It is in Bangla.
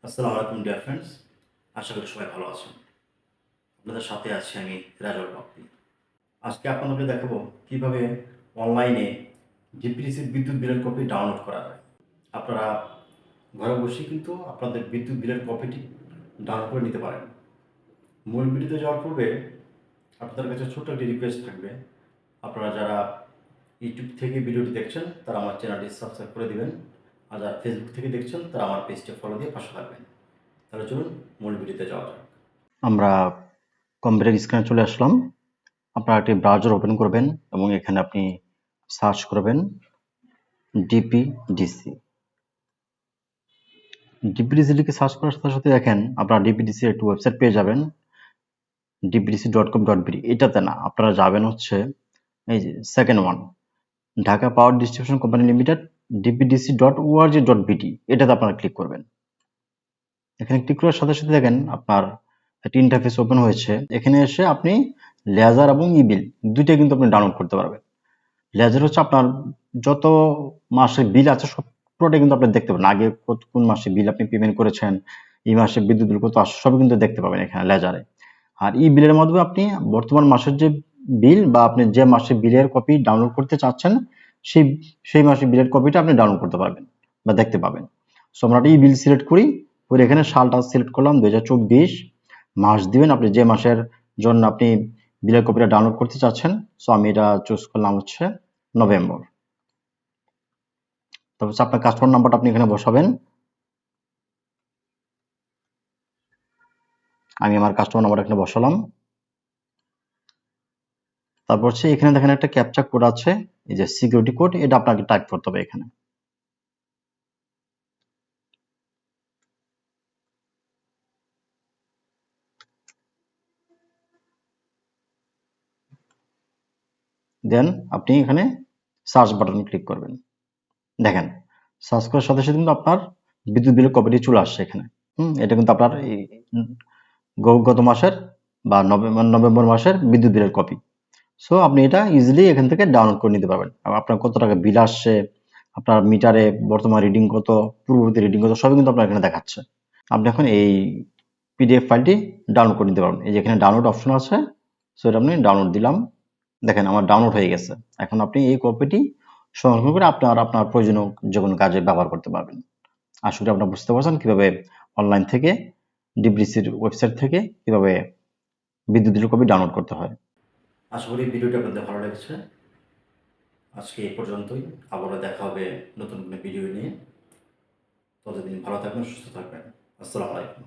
আসসালামু আলাইকুম ডিয়ার ফ্রেন্ডস, আশা করি সবাই ভালো আছেন। আপনাদের সাথে আছি আমি রাজল বাপ্পি। আজকে আপনাদেরকে দেখাবো কিভাবে অনলাইনে ডিপিডিসির বিদ্যুৎ বিলের কপি ডাউনলোড করা যায়। আপনারা ঘরে বসে কিন্তু আপনাদের বিদ্যুৎ বিলের কপিটি ডাউনলোড করে নিতে পারেন। মূল ভিডিওতে যাওয়ার পূর্বে আপনাদের কাছে ছোট্ট একটি রিকোয়েস্ট থাকবে, আপনারা যারা ইউটিউব থেকে ভিডিওটি দেখছেন তারা আমার চ্যানেলটি সাবস্ক্রাইব করে দিবেন, আর যারা ফেসবুক থেকে দেখছেন তারা আমার পেজটি ফলো দিয়ে পাশে থাকবেন। তাহলে চলুন মূল ভিডিওতে যাওয়া যাক। আমরা কম্পিউটার স্ক্রিনে চলে আসলাম। আপনারা একটি ব্রাউজার ওপেন করবেন এবং এখানে আপনি সার্চ করবেন ডিপিডিসি। ডিপিডিসি লিখে সার্চ করার সাথে সাথে দেখেন আপনারা ডিপিডিসি একটি ওয়েবসাইট পেয়ে যাবেন, dpdc.com.bd। এটাতে না, আপনারা যাবেন হচ্ছে এই যে second one, Dhaka power distribution company limited dpdc.org.bd, এটাতে আপনারা ক্লিক করবেন। এখানে ক্লিক করার সাথে সাথে দেখেন আপনার একটি ইন্টারফেস ওপেন হয়েছে। এখানে এসে আপনি লেজার এবং ইবিল দুইটা কিন্তু আপনি ডাউনলোড করতে পারবেন। লেজার হচ্ছে আপনার যত মাসের বিল আছে সব পুরোটাই কিন্তু আপনি দেখতে পাবেন, আগে কোন মাসে বিল আপনি পেমেন্ট করেছেন, এই মাসে বিদ্যুৎ বিল কত আসছে সবই কিন্তু দেখতে পাবেন এখানে লেজারে। আর ই বিলের মাধ্যমে আপনি বর্তমান মাসের যে বিল বা আপনি যে মাসে বিলের কপি ডাউনলোড করতে চাচ্ছেন সেই সেই মাসের বিলের কপিটা আপনি ডাউনলোড করতে পারবেন বা দেখতে পাবেন। সো আমরা ই বিল সিলেক্ট করি, করে এখানে সালটা সিলেক্ট করলাম 2024, মাস দিবেন আপনি যে মাসের জন্য আপনি বিলের কপিটা ডাউনলোড করতে চাচ্ছেন। সো আমি এটা চুজ করলাম হচ্ছে নভেম্বর। তারপর আপনার কাস্টমার নাম্বারটা আপনি এখানে বসাবেন। আমি আমার কাস্টমার নাম্বারটা এখানে বসালাম। তারপর হচ্ছে এখানে দেখেন একটা ক্যাপচা কোড আছে, এই যে সিকিউরিটি কোড, এটা আপনাকে টাইপ করতে হবে এখানে। দেন আপনি এখানে সার্চ বাটনে ক্লিক করবেন। দেখেন সার্চ করার সাথে সাথে কিন্তু আপনার বিদ্যুৎ বিলের কপিটি চলে আসছে এখানে। এটা কিন্তু আপনার গত মাসের বা নভেম্বর মাসের বিদ্যুৎ বিলের কপি। সো আপনি এটা ইজিলি এখান থেকে ডাউনলোড করে নিতে পারবেন। আপনার কত টাকা বিল আসছে, আপনার মিটারে বর্তমান রিডিং কত, পূর্ববর্তী রিডিং কত, সবই কিন্তু আপনার এখানে দেখাচ্ছে। আপনি এখন এই পিডিএফ ফাইলটি ডাউনলোড করে নিতে পারবেন। এই যে এখানে ডাউনলোড অপশন আছে, সো এটা আপনি ডাউনলোড দিলাম। দেখেন আমার ডাউনলোড হয়ে গেছে। এখন আপনি এই কপিটি সংরক্ষণ করে আপনার প্রয়োজনীয় যে কোনো কাজে ব্যবহার করতে পারবেন। আশা করি আপনারা বুঝতে পারছেন কিভাবে অনলাইন থেকে ডিপিডিসির ওয়েবসাইট থেকে কিভাবে বিদ্যুৎ বিলের কপি ডাউনলোড করতে হয়। আশা করি ভিডিওটি আপনাদের ভালো লেগেছে। আজকে এই পর্যন্তই, আবারও দেখা হবে নতুন কোনো ভিডিও নিয়ে। ততদিন ভালো থাকবেন, সুস্থ থাকবেন। আসসালামু আলাইকুম।